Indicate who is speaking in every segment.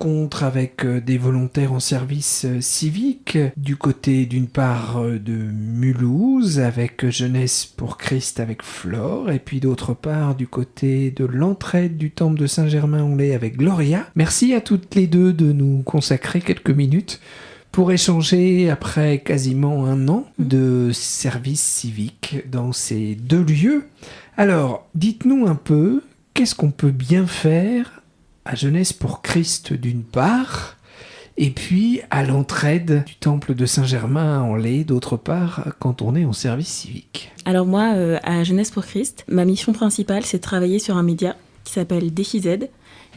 Speaker 1: rencontre avec des volontaires en service civique, du côté d'une part de Mulhouse, avec Jeunesse pour Christ avec Flore, et puis d'autre part du côté de l'entraide du temple de Saint-Germain-en-Laye avec Gloria. Merci à toutes les deux de nous consacrer quelques minutes pour échanger après quasiment un an de service civique dans ces deux lieux. Alors, dites-nous un peu, qu'est-ce qu'on peut bien faire à Jeunesse pour Christ d'une part, et puis à l'entraide du temple de Saint-Germain-en-Laye d'autre part, quand on est en service civique?
Speaker 2: Alors moi, à Jeunesse pour Christ, ma mission principale, c'est de travailler sur un média qui s'appelle Défi Z,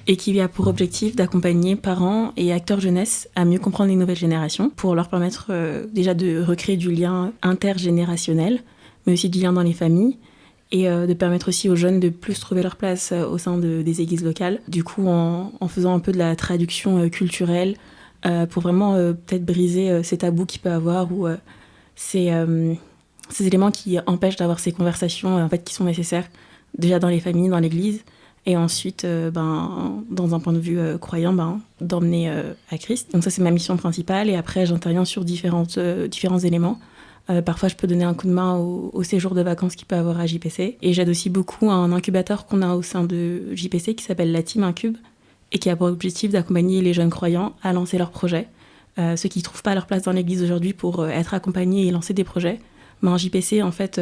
Speaker 2: et qui a pour objectif d'accompagner parents et acteurs jeunesse à mieux comprendre les nouvelles générations pour leur permettre déjà de recréer du lien intergénérationnel, mais aussi du lien dans les familles, et de permettre aussi aux jeunes de plus trouver leur place au sein des églises locales. Du coup, en faisant un peu de la traduction culturelle pour vraiment peut-être briser ces tabous qu'il peut avoir ou ces éléments qui empêchent d'avoir ces conversations en fait, qui sont nécessaires déjà dans les familles, dans l'église, et ensuite, dans un point de vue croyant, d'emmener à Christ. Donc ça, c'est ma mission principale. Et après, j'interviens sur différents éléments. Parfois, je peux donner un coup de main au séjour de vacances qu'il peut avoir à JPC. Et j'aide aussi beaucoup un incubateur qu'on a au sein de JPC qui s'appelle la Team Incube et qui a pour objectif d'accompagner les jeunes croyants à lancer leurs projets. Ceux qui ne trouvent pas leur place dans l'église aujourd'hui pour être accompagnés et lancer des projets. JPC, en fait,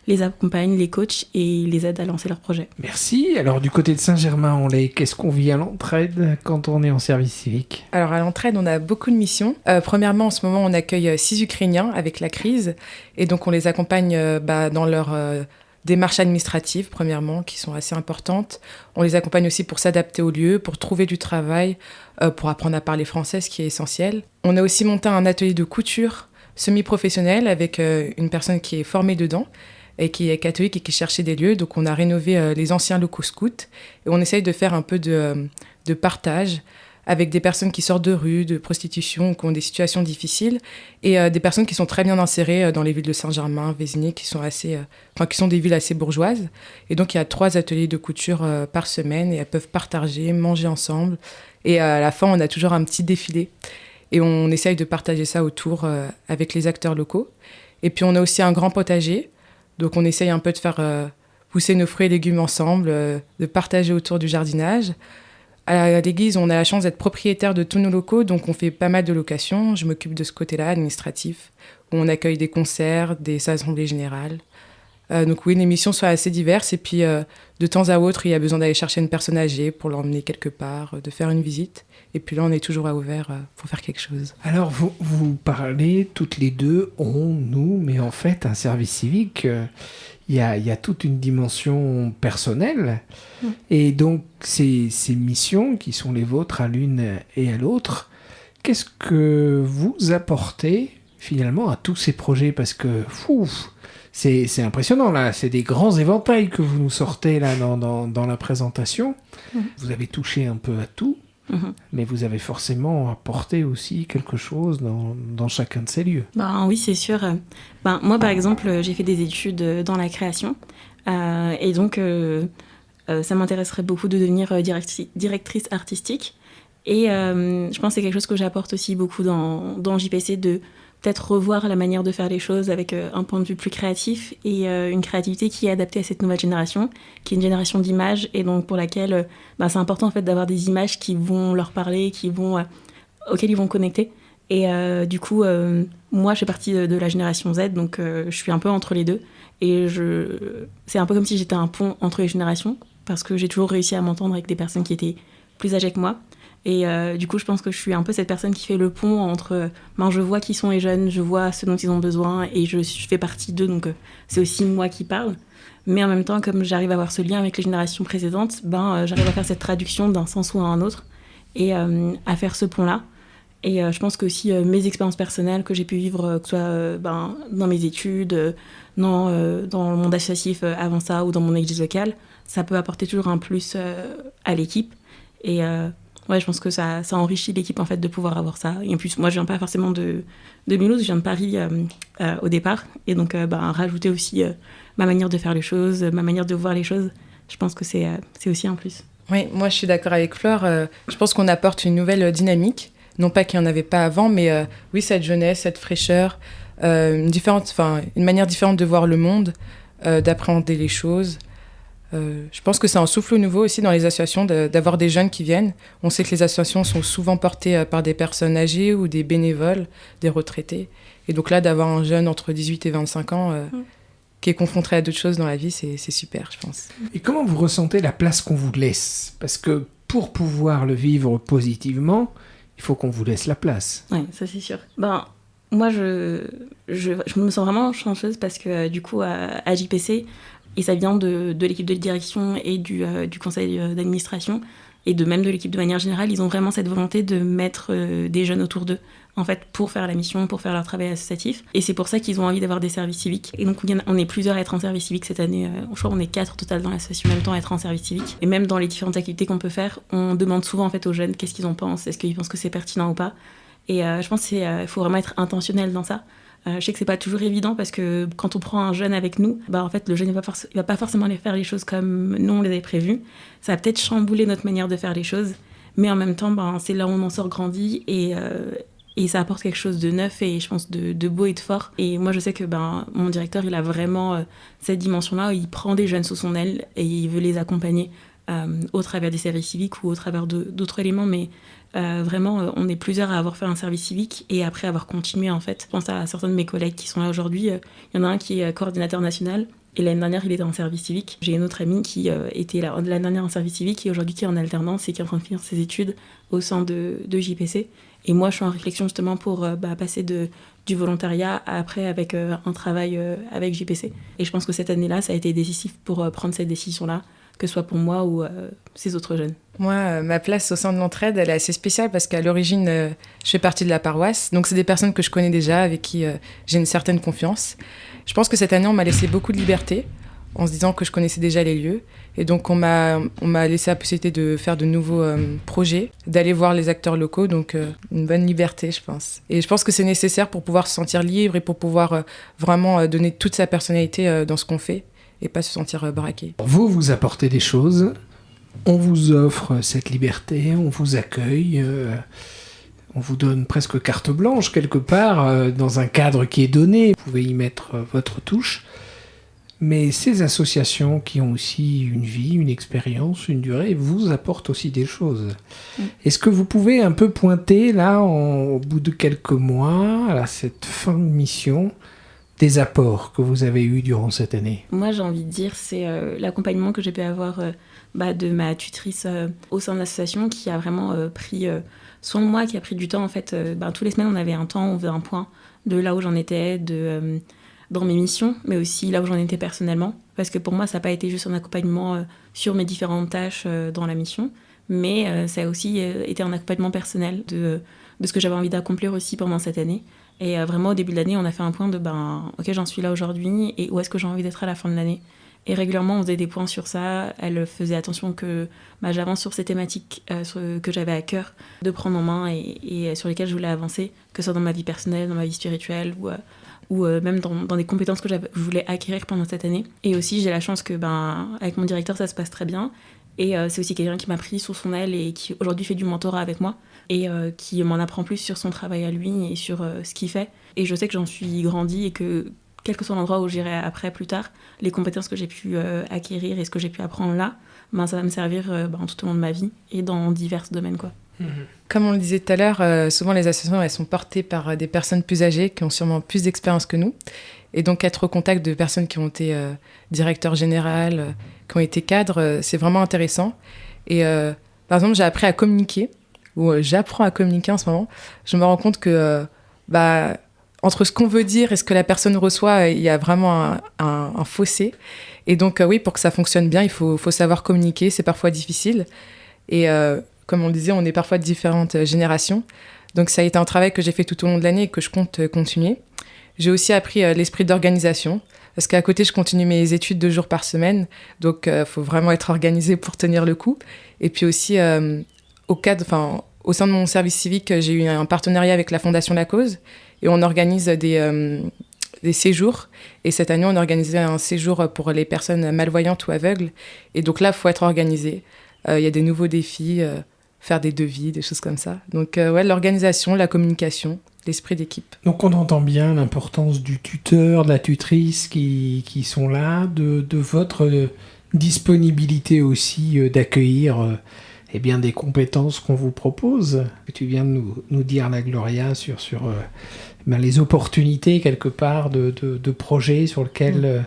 Speaker 2: les accompagne, les coach et les aide à lancer leurs projets.
Speaker 1: Merci. Alors, du côté de Saint-Germain-en-Laye, qu'est-ce qu'on vit à l'entraide quand on est en service civique?
Speaker 3: Alors, à l'entraide, on a beaucoup de missions. Premièrement, en ce moment, on accueille 6 Ukrainiens avec la crise. Et donc, on les accompagne dans leur démarches administratives, premièrement, qui sont assez importantes. On les accompagne aussi pour s'adapter au lieu, pour trouver du travail, pour apprendre à parler français, ce qui est essentiel. On a aussi monté un atelier de couture semi-professionnel avec une personne qui est formée dedans et qui est catholique et qui cherchait des lieux. Donc on a rénové les anciens locaux scouts et on essaye de faire un peu de partage avec des personnes qui sortent de rue, de prostitution, qui ont des situations difficiles, et des personnes qui sont très bien insérées dans les villes de Saint-Germain, Vézigné, qui sont des villes assez bourgeoises. Et donc il y a 3 ateliers de couture par semaine et elles peuvent partager, manger ensemble. Et à la fin, on a toujours un petit défilé. Et on essaye de partager ça autour avec les acteurs locaux. Et puis on a aussi un grand potager. Donc on essaye un peu de faire pousser nos fruits et légumes ensemble, de partager autour du jardinage. À l'église, on a la chance d'être propriétaire de tous nos locaux, donc on fait pas mal de locations. Je m'occupe de ce côté-là, administratif, où on accueille des concerts, des assemblées générales. Donc oui, les missions sont assez diverses. Et puis de temps à autre, il y a besoin d'aller chercher une personne âgée pour l'emmener quelque part, de faire une visite. Et puis là, on est toujours ouvert pour faire quelque chose.
Speaker 1: Alors, vous parlez toutes les deux, nous, mais en fait, un service civique, il y a toute une dimension personnelle. Et donc, ces missions qui sont les vôtres à l'une et à l'autre, qu'est-ce que vous apportez finalement à tous ces projets? Parce que, c'est impressionnant, là. C'est des grands éventails que vous nous sortez là dans la présentation. Vous avez touché un peu à tout. Mais vous avez forcément apporté aussi quelque chose dans chacun de ces lieux.
Speaker 2: Oui, c'est sûr. Moi, par exemple, j'ai fait des études dans la création. Et donc, ça m'intéresserait beaucoup de devenir directrice artistique. Et je pense que c'est quelque chose que j'apporte aussi beaucoup dans JPC, de peut-être revoir la manière de faire les choses avec un point de vue plus créatif et une créativité qui est adaptée à cette nouvelle génération, qui est une génération d'images, et donc pour laquelle c'est important en fait d'avoir des images qui vont leur parler, auxquelles ils vont connecter. Et du coup, moi je fais partie de la génération Z, donc je suis un peu entre les deux. Et c'est un peu comme si j'étais un pont entre les générations, parce que j'ai toujours réussi à m'entendre avec des personnes qui étaient plus âgées que moi. Et du coup, je pense que je suis un peu cette personne qui fait le pont entre... je vois qui sont les jeunes, je vois ce dont ils ont besoin, et je fais partie d'eux, donc c'est aussi moi qui parle. Mais en même temps, comme j'arrive à avoir ce lien avec les générations précédentes, j'arrive à faire cette traduction d'un sens ou à un autre, et à faire ce pont-là. Et je pense que aussi mes expériences personnelles que j'ai pu vivre, que ce soit dans mes études, dans le monde associatif avant ça, ou dans mon église locale, ça peut apporter toujours un plus à l'équipe. Et... je pense que ça enrichit l'équipe en fait de pouvoir avoir ça. Et en plus, moi, je viens pas forcément de Mulhouse, je viens de Paris au départ. Et donc, rajouter aussi ma manière de faire les choses, ma manière de voir les choses, je pense que c'est aussi un plus.
Speaker 3: Oui, moi je suis d'accord avec Flore. Je pense qu'on apporte une nouvelle dynamique. Non pas qu'il n'y en avait pas avant, mais oui, cette jeunesse, cette fraîcheur, une manière différente de voir le monde, d'appréhender les choses. Je pense que c'est un souffle nouveau aussi dans les associations d'avoir des jeunes qui viennent. On sait que les associations sont souvent portées par des personnes âgées ou des bénévoles, des retraités. Et donc là, d'avoir un jeune entre 18 et 25 ans qui est confronté à d'autres choses dans la vie, c'est super, je pense.
Speaker 1: Et comment vous ressentez la place qu'on vous laisse? Parce que pour pouvoir le vivre positivement, il faut qu'on vous laisse la place.
Speaker 2: Oui, ça c'est sûr. Moi, je me sens vraiment chanceuse parce que du coup, à JPC, et ça vient de l'équipe de direction et du conseil d'administration, et même de l'équipe de manière générale, ils ont vraiment cette volonté de mettre des jeunes autour d'eux, en fait, pour faire la mission, pour faire leur travail associatif. Et c'est pour ça qu'ils ont envie d'avoir des services civiques. Et donc, on est plusieurs à être en service civique cette année. Je crois qu'on est 4 au total dans l'association en même temps à être en service civique. Et même dans les différentes activités qu'on peut faire, on demande souvent en fait aux jeunes qu'est-ce qu'ils en pensent, est-ce qu'ils pensent que c'est pertinent ou pas. Et je pense qu'il faut vraiment être intentionnel dans ça. Je sais que c'est pas toujours évident parce que quand on prend un jeune avec nous, en fait, le jeune il va pas forcément les faire les choses comme nous on les avait prévues. Ça va peut-être chambouler notre manière de faire les choses, mais en même temps, c'est là où on en sort grandi et ça apporte quelque chose de neuf et je pense de beau et de fort. Et moi, je sais que mon directeur, il a vraiment cette dimension-là où il prend des jeunes sous son aile et il veut les accompagner au travers des services civiques ou au travers d'autres éléments, mais vraiment, on est plusieurs à avoir fait un service civique et après avoir continué, en fait. Je pense à certains de mes collègues qui sont là aujourd'hui. Il y en a un qui est coordinateur national et l'année dernière, il était en service civique. J'ai une autre amie qui était l'année dernière en service civique et aujourd'hui qui est en alternance et qui est en train de finir ses études au sein de JPC. Et moi, je suis en réflexion justement pour passer du volontariat après avec un travail avec JPC. Et je pense que cette année-là, ça a été décisif pour prendre cette décision-là, que ce soit pour moi ou ces autres jeunes.
Speaker 3: Moi, ma place au sein de l'entraide, elle est assez spéciale parce qu'à l'origine, je fais partie de la paroisse. Donc, c'est des personnes que je connais déjà, avec qui j'ai une certaine confiance. Je pense que cette année, on m'a laissé beaucoup de liberté en se disant que je connaissais déjà les lieux. Et donc, on m'a laissé la possibilité de faire de nouveaux projets, d'aller voir les acteurs locaux. Donc, une bonne liberté, je pense. Et je pense que c'est nécessaire pour pouvoir se sentir libre et pour pouvoir vraiment donner toute sa personnalité dans ce qu'on fait et pas se sentir braqué.
Speaker 1: Vous apportez des choses, on vous offre cette liberté, on vous accueille, on vous donne presque carte blanche quelque part, dans un cadre qui est donné, vous pouvez y mettre votre touche. Mais ces associations qui ont aussi une vie, une expérience, une durée, vous apportent aussi des choses. Est-ce que vous pouvez un peu pointer, là, au bout de quelques mois, à cette fin de mission, des apports que vous avez eus durant cette année?
Speaker 2: Moi, j'ai envie de dire, c'est l'accompagnement que j'ai pu avoir de ma tutrice au sein de l'association qui a vraiment pris soin de moi, qui a pris du temps. En fait, tous les semaines, on avait un temps, on faisait un point de là où j'en étais, dans mes missions, mais aussi là où j'en étais personnellement. Parce que pour moi, ça n'a pas été juste un accompagnement sur mes différentes tâches dans la mission, mais ça a aussi été un accompagnement personnel de ce que j'avais envie d'accomplir aussi pendant cette année. Et vraiment, au début de l'année, on a fait un point de ok, j'en suis là aujourd'hui et où est-ce que j'ai envie d'être à la fin de l'année. Et régulièrement, on faisait des points sur ça. Elle faisait attention que j'avance sur ces thématiques que j'avais à cœur de prendre en main et sur lesquelles je voulais avancer, que ce soit dans ma vie personnelle, dans ma vie spirituelle ou même dans des compétences que je voulais acquérir pendant cette année. Et aussi, j'ai la chance que avec mon directeur, ça se passe très bien. Et c'est aussi quelqu'un qui m'a pris sous son aile et qui aujourd'hui fait du mentorat avec moi et qui m'en apprend plus sur son travail à lui et sur ce qu'il fait. Et je sais que j'en suis grandie et que quel que soit l'endroit où j'irai après plus tard, les compétences que j'ai pu acquérir et ce que j'ai pu apprendre là, ça va me servir tout au long de ma vie et dans divers domaines, quoi.
Speaker 3: Comme on le disait tout à l'heure, souvent les associations elles sont portées par des personnes plus âgées qui ont sûrement plus d'expérience que nous. Et donc être au contact de personnes qui ont été directeurs généraux, qui ont été cadres, c'est vraiment intéressant. Et par exemple, j'ai appris à communiquer, ou j'apprends à communiquer en ce moment. Je me rends compte que entre ce qu'on veut dire et ce que la personne reçoit, il y a vraiment un fossé. Et donc oui, pour que ça fonctionne bien, il faut savoir communiquer. C'est parfois difficile. Et comme on le disait, on est parfois de différentes générations. Donc ça a été un travail que j'ai fait tout au long de l'année et que je compte continuer. J'ai aussi appris l'esprit d'organisation, parce qu'à côté, je continue mes études 2 jours par semaine. Donc faut vraiment être organisé pour tenir le coup. Et puis aussi, au sein de mon service civique, j'ai eu un partenariat avec la Fondation La Cause. Et on organise des séjours. Et cette année, on a organisé un séjour pour les personnes malvoyantes ou aveugles. Et donc là, il faut être organisé. Il y a des nouveaux défis, faire des devis, des choses comme ça. Donc l'organisation, la communication, l'esprit d'équipe.
Speaker 1: Donc on entend bien l'importance du tuteur, de la tutrice qui sont là, de votre disponibilité aussi d'accueillir eh bien, des compétences qu'on vous propose. Tu viens de nous dire, la Gloria, sur les opportunités quelque part de projets sur lesquels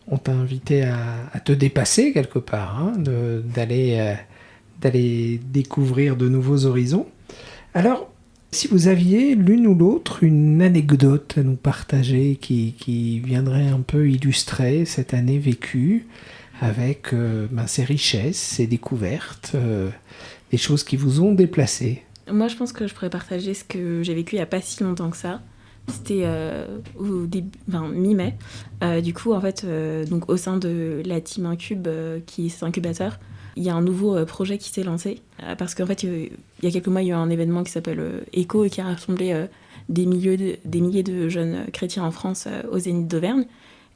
Speaker 1: on t'a invité à te dépasser quelque part, hein, d'aller découvrir de nouveaux horizons. Alors, si vous aviez l'une ou l'autre une anecdote à nous partager qui viendrait un peu illustrer cette année vécue avec ces richesses, ces découvertes, des choses qui vous ont déplacé.
Speaker 2: Moi, je pense que je pourrais partager ce que j'ai vécu il n'y a pas si longtemps que ça. C'était mi-mai. Du coup, en fait, donc, au sein de la team Incube, qui est cet incubateur, il y a un nouveau projet qui s'est lancé. Parce qu'en fait, il y a quelques mois, il y a eu un événement qui s'appelle ECHO et qui a rassemblé des milliers de jeunes chrétiens en France au Zénith d'Auvergne.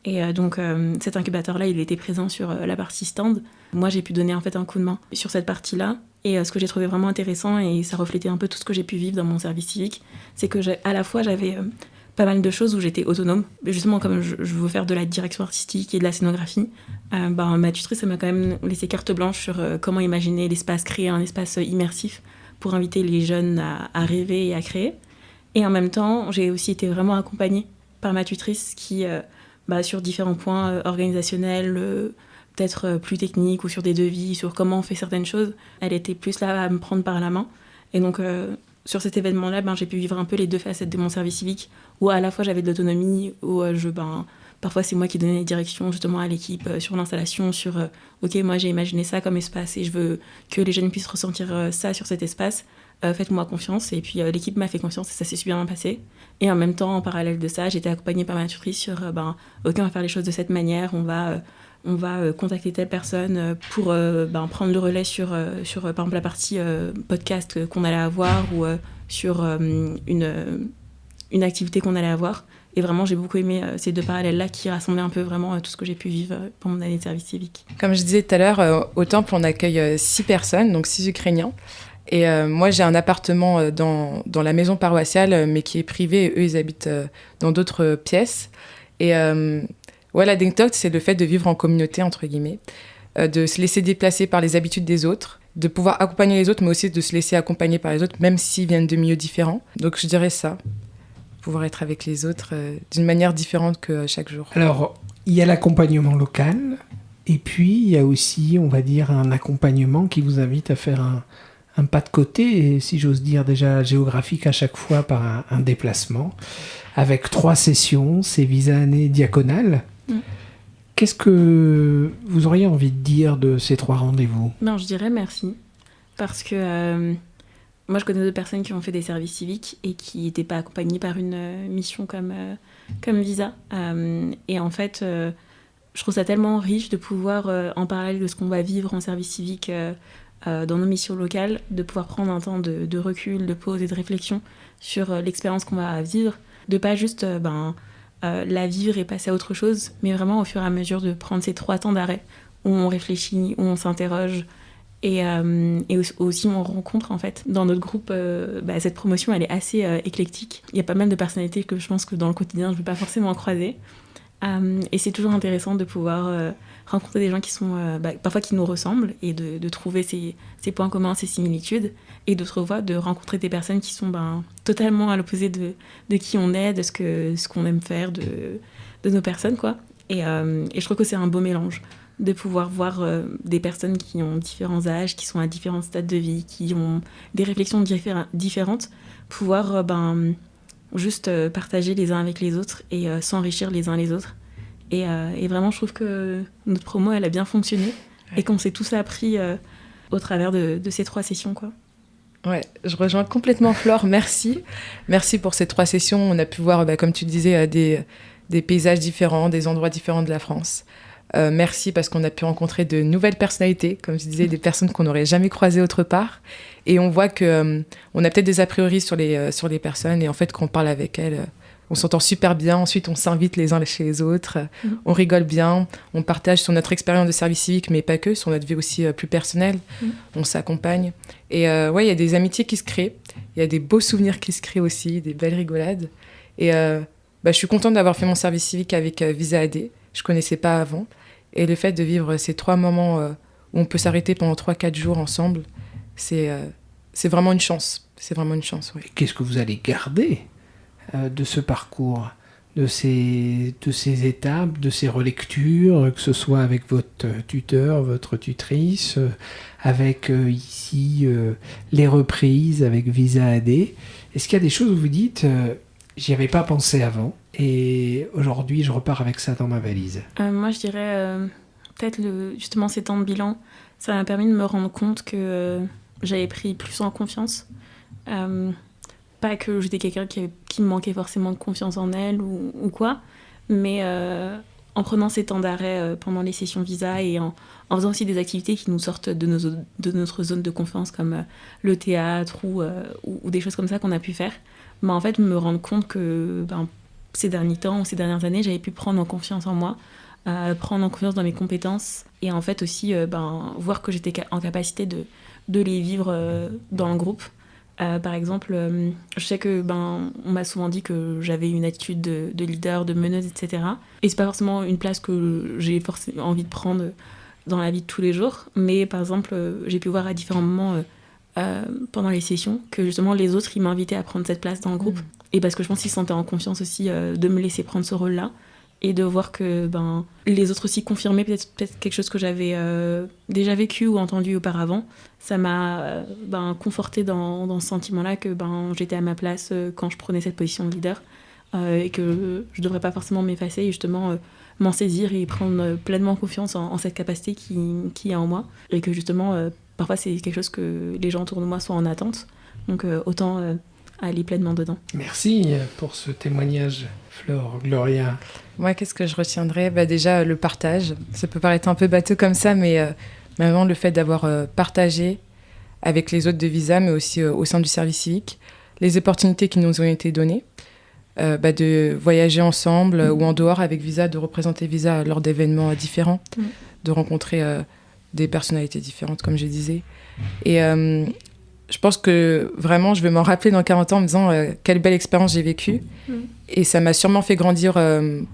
Speaker 2: Et donc, cet incubateur-là, il était présent sur la partie stand. Moi, j'ai pu donner en fait un coup de main sur cette partie-là. Et ce que j'ai trouvé vraiment intéressant, et ça reflétait un peu tout ce que j'ai pu vivre dans mon service civique, c'est que à la fois, j'avais pas mal de choses où j'étais autonome. Justement, comme je veux faire de la direction artistique et de la scénographie, ma tutrice, elle m'a quand même laissé carte blanche sur comment imaginer l'espace, créer un espace immersif pour inviter les jeunes à rêver et à créer. Et en même temps, j'ai aussi été vraiment accompagnée par ma tutrice qui, sur différents points organisationnels, peut-être plus techniques, ou sur des devis, sur comment on fait certaines choses, elle était plus là à me prendre par la main. Et donc, sur cet événement-là, j'ai pu vivre un peu les deux facettes de mon service civique, où à la fois j'avais de l'autonomie, où parfois c'est moi qui donnais les directions justement à l'équipe sur l'installation, sur ok, moi j'ai imaginé ça comme espace et je veux que les jeunes puissent ressentir ça sur cet espace, faites-moi confiance. Et puis l'équipe m'a fait confiance et ça s'est super bien passé. Et en même temps, en parallèle de ça, j'étais accompagnée par ma tutrice sur ok, on va faire les choses de cette manière, on va contacter telle personne pour prendre le relais sur par exemple la partie podcast qu'on allait avoir, ou sur une activité qu'on allait avoir. Et vraiment, j'ai beaucoup aimé ces deux parallèles-là qui rassemblaient un peu vraiment tout ce que j'ai pu vivre pendant mon année de service civique.
Speaker 3: Comme je disais tout à l'heure, au Temple, on accueille 6 personnes, donc 6 Ukrainiens. Et moi, j'ai un appartement dans la maison paroissiale, mais qui est privé. Et eux, ils habitent dans d'autres pièces. Et l'anecdote, c'est le fait de vivre en communauté, entre guillemets, de se laisser déplacer par les habitudes des autres, de pouvoir accompagner les autres, mais aussi de se laisser accompagner par les autres, même s'ils viennent de milieux différents. Donc, je dirais ça. Pouvoir être avec les autres d'une manière différente que chaque jour.
Speaker 1: Alors, il y a l'accompagnement local, et puis il y a aussi, on va dire, un accompagnement qui vous invite à faire un pas de côté, et si j'ose dire déjà géographique à chaque fois par un déplacement, avec 3 sessions, c'est Visa-année diaconale. Qu'est-ce que vous auriez envie de dire de ces 3 rendez-vous ?
Speaker 2: Je dirais merci, parce que moi, je connais 2 personnes qui ont fait des services civiques et qui n'étaient pas accompagnées par une mission comme Visa. Et en fait, je trouve ça tellement riche de pouvoir, en parallèle de ce qu'on va vivre en service civique dans nos missions locales, de pouvoir prendre un temps de recul, de pause et de réflexion sur l'expérience qu'on va vivre, de pas juste la vivre et passer à autre chose, mais vraiment au fur et à mesure de prendre ces 3 temps d'arrêt où on réfléchit, où on s'interroge. Et aussi on rencontre en fait dans notre groupe cette promotion, elle est assez éclectique. Il y a pas mal de personnalités que je pense que dans le quotidien je ne vais pas forcément croiser, et c'est toujours intéressant de pouvoir rencontrer des gens qui sont parfois qui nous ressemblent, et de trouver ces points communs, ces similitudes, et d'autres fois de rencontrer des personnes qui sont totalement à l'opposé de qui on est, de ce qu'on aime faire, de nos personnes, quoi. Et je trouve que c'est un beau mélange de pouvoir voir des personnes qui ont différents âges, qui sont à différents stades de vie, qui ont des réflexions différentes, pouvoir juste partager les uns avec les autres et s'enrichir les uns les autres. Et vraiment, je trouve que notre promo, elle a bien fonctionné, et qu'on s'est tous appris au travers de ces 3 sessions, quoi.
Speaker 3: Ouais, je rejoins complètement Flore, merci. Merci pour ces 3 sessions. On a pu voir, comme tu disais, des paysages différents, des endroits différents de la France. Merci parce qu'on a pu rencontrer de nouvelles personnalités, comme je disais, des personnes qu'on n'aurait jamais croisées autre part. Et on voit qu'on a peut-être des a priori sur les personnes, et en fait, quand on parle avec elles, on s'entend super bien. Ensuite, on s'invite les uns chez les autres. On rigole bien. On partage sur notre expérience de service civique, mais pas que, sur notre vie aussi plus personnelle. On s'accompagne. Et ouais, il y a des amitiés qui se créent. Il y a des beaux souvenirs qui se créent aussi, des belles rigolades. Et je suis contente d'avoir fait mon service civique avec Visa AD. Je connaissais pas avant. Et le fait de vivre ces 3 moments où on peut s'arrêter pendant 3-4 jours ensemble, c'est vraiment une chance. C'est vraiment une chance, oui.
Speaker 1: Qu'est-ce que vous allez garder de ce parcours, de ces étapes, de ces relectures, que ce soit avec votre tuteur, votre tutrice, avec ici les reprises avec Visa AD. Est-ce qu'il y a des choses où vous dites j'y avais pas pensé avant et aujourd'hui je repars avec ça dans ma valise?
Speaker 2: Moi je dirais peut-être justement ces temps de bilan, ça m'a permis de me rendre compte que j'avais pris plus en confiance. Pas que j'étais quelqu'un qui me manquait forcément de confiance en elle ou quoi, mais en prenant ces temps d'arrêt pendant les sessions visa et en faisant aussi des activités qui nous sortent de notre zone de confiance comme le théâtre ou des choses comme ça qu'on a pu faire, en fait me rendre compte que ces derniers temps ou ces dernières années j'avais pu prendre en confiance en moi, prendre en confiance dans mes compétences et en fait aussi voir que j'étais en capacité de les vivre dans le groupe. Par exemple, je sais que on m'a souvent dit que j'avais une attitude de leader, de meneuse, etc. Et c'est pas forcément une place que j'ai forcément envie de prendre dans la vie de tous les jours. Mais par exemple, j'ai pu voir à différents moments pendant les sessions que justement les autres ils m'invitaient à prendre cette place dans le groupe. Et parce que je pense qu'ils se sentaient en confiance aussi de me laisser prendre ce rôle-là. Et de voir que les autres aussi confirmaient peut-être quelque chose que j'avais déjà vécu ou entendu auparavant. Ça m'a confortée dans ce sentiment-là que j'étais à ma place quand je prenais cette position de leader et que je ne devrais pas forcément m'effacer et justement m'en saisir et prendre pleinement confiance en cette capacité qui est en moi. Et que justement, parfois c'est quelque chose que les gens autour de moi sont en attente. Donc autant aller pleinement dedans.
Speaker 1: Merci pour ce témoignage, Flore, Gloria.
Speaker 3: Moi, qu'est-ce que je retiendrai ? Déjà, le partage. Ça peut paraître un peu bateau comme ça, mais vraiment le fait d'avoir partagé avec les autres de Visa, mais aussi au sein du service civique, les opportunités qui nous ont été données, de voyager ensemble ou en dehors avec Visa, de représenter Visa lors d'événements différents, de rencontrer des personnalités différentes, comme je disais. Et je pense que vraiment, je vais m'en rappeler dans 40 ans en me disant quelle belle expérience j'ai vécue. Et ça m'a sûrement fait grandir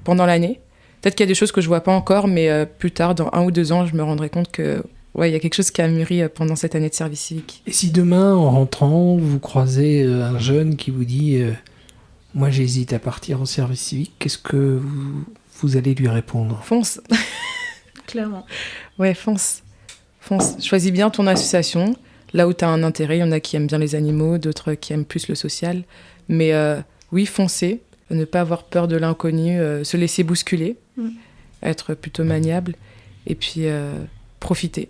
Speaker 3: pendant l'année. Peut-être qu'il y a des choses que je ne vois pas encore, mais plus tard, dans 1 ou 2 ans, je me rendrai compte que il y a quelque chose qui a mûri pendant cette année de service civique.
Speaker 1: Et si demain, en rentrant, vous croisez un jeune qui vous dit « Moi, j'hésite à partir en service civique », qu'est-ce que vous allez lui répondre ?
Speaker 3: Fonce.
Speaker 2: Clairement.
Speaker 3: Ouais, fonce. Choisis bien ton association. Là où tu as un intérêt, il y en a qui aiment bien les animaux, d'autres qui aiment plus le social. Mais oui, foncez, ne pas avoir peur de l'inconnu, se laisser bousculer, être plutôt maniable, et puis profiter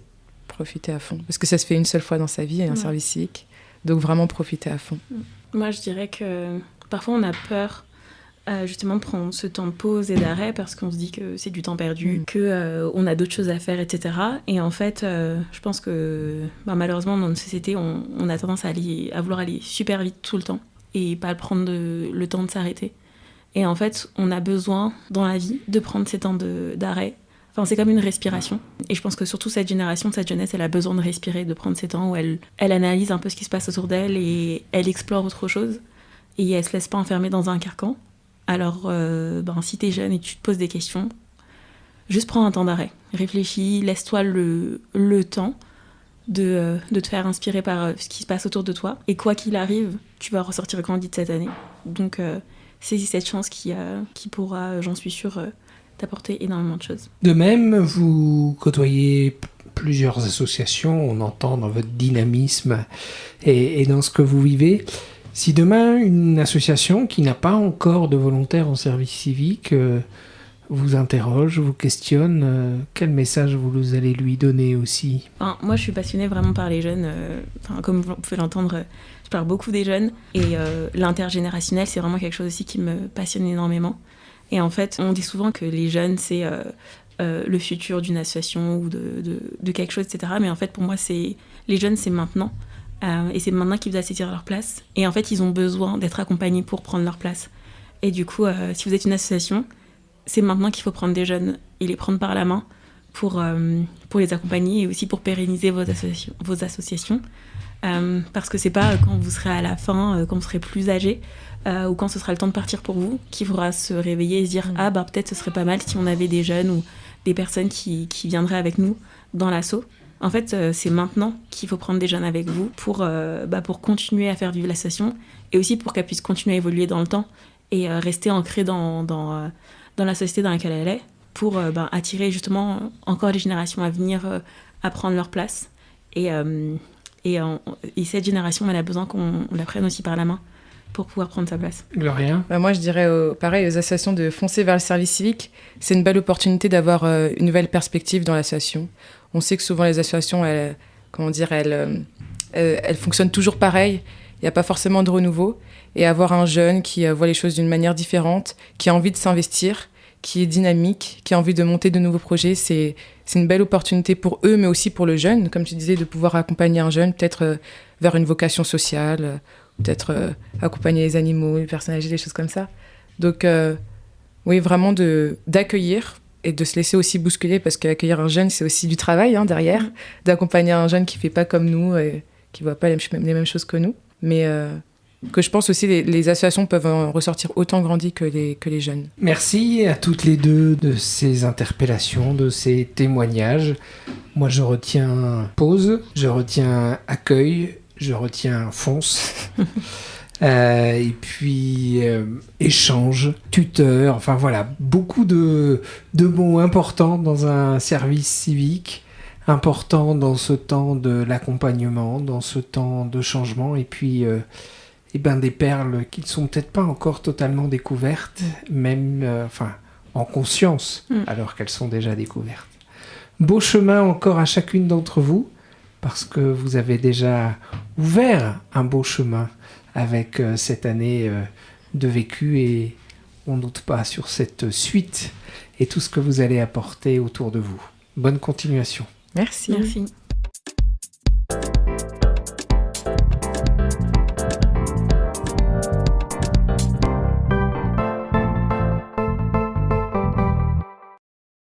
Speaker 3: à fond. Parce que ça se fait une seule fois dans sa vie, un service civique, donc vraiment profiter à fond.
Speaker 2: Moi, je dirais que parfois on a peur justement de prendre ce temps de pause et d'arrêt parce qu'on se dit que c'est du temps perdu, qu'on a d'autres choses à faire, etc. Et en fait, je pense que malheureusement, dans notre société, on a tendance à vouloir aller super vite tout le temps et pas prendre le temps de s'arrêter. Et en fait, on a besoin dans la vie de prendre ces temps d'arrêt. Enfin, c'est comme une respiration. Et je pense que surtout cette génération, cette jeunesse, elle a besoin de respirer, de prendre ces temps où elle analyse un peu ce qui se passe autour d'elle et elle explore autre chose. Et elle se laisse pas enfermer dans un carcan. Alors, si t'es jeune et tu te poses des questions, juste prends un temps d'arrêt. Réfléchis, laisse-toi le temps de te faire inspirer par ce qui se passe autour de toi. Et quoi qu'il arrive, tu vas ressortir grandi de cette année. Donc, saisis cette chance qui pourra, j'en suis sûre, t'apporter énormément de choses.
Speaker 1: De même, vous côtoyez plusieurs associations, on entend dans votre dynamisme et dans ce que vous vivez. Si demain, une association qui n'a pas encore de volontaires en service civique vous interroge, vous questionne, quel message vous allez lui donner aussi ?
Speaker 2: Moi, je suis passionnée vraiment par les jeunes. Comme vous pouvez l'entendre, je parle beaucoup des jeunes. Et l'intergénérationnel, c'est vraiment quelque chose aussi qui me passionne énormément. Et en fait, on dit souvent que les jeunes, c'est le futur d'une association ou de quelque chose, etc. Mais en fait, pour moi, les jeunes, c'est maintenant. Et c'est maintenant qu'ils doivent saisir leur place. Et en fait, ils ont besoin d'être accompagnés pour prendre leur place. Et du coup, si vous êtes une association, c'est maintenant qu'il faut prendre des jeunes et les prendre par la main pour les accompagner et aussi pour pérenniser vos associations. Parce que c'est pas quand vous serez à la fin, quand vous serez plus âgé, ou quand ce sera le temps de partir pour vous, qu'il faudra se réveiller et se dire ah bah peut-être ce serait pas mal si on avait des jeunes ou des personnes qui viendraient avec nous dans l'asso. En fait, c'est maintenant qu'il faut prendre des jeunes avec vous pour continuer à faire vivre l'association et aussi pour qu'elle puisse continuer à évoluer dans le temps et rester ancrée dans la société dans laquelle elle est pour attirer justement encore les générations à venir à prendre leur place. Et cette génération, elle a besoin qu'on la prenne aussi par la main pour pouvoir prendre sa place.
Speaker 1: Gloria?
Speaker 3: Moi, je dirais pareil aux associations de foncer vers le service civique. C'est une belle opportunité d'avoir une nouvelle perspective dans l'association. On sait que souvent les associations, elles fonctionnent toujours pareil. Il n'y a pas forcément de renouveau. Et avoir un jeune qui voit les choses d'une manière différente, qui a envie de s'investir, qui est dynamique, qui a envie de monter de nouveaux projets, c'est une belle opportunité pour eux, mais aussi pour le jeune. Comme tu disais, de pouvoir accompagner un jeune peut-être vers une vocation sociale, peut-être accompagner les animaux, les personnes âgées, des choses comme ça. Donc, oui, vraiment d'accueillir et de se laisser aussi bousculer, parce qu'accueillir un jeune, c'est aussi du travail derrière, d'accompagner un jeune qui ne fait pas comme nous, et qui ne voit pas les mêmes choses que nous. Mais que je pense aussi les associations peuvent en ressortir autant grandis que les jeunes.
Speaker 1: Merci à toutes les deux de ces interpellations, de ces témoignages. Moi, je retiens pause, je retiens accueil, je retiens fonce. Et puis échange, tuteur, enfin voilà, beaucoup de mots importants dans un service civique, importants dans ce temps de l'accompagnement, dans ce temps de changement, et puis des perles qui ne sont peut-être pas encore totalement découvertes, même en conscience, alors qu'elles sont déjà découvertes. Beau chemin encore à chacune d'entre vous, parce que vous avez déjà ouvert un beau chemin avec cette année de vécu, et on ne doute pas sur cette suite et tout ce que vous allez apporter autour de vous. Bonne continuation.
Speaker 3: Merci.
Speaker 2: Merci.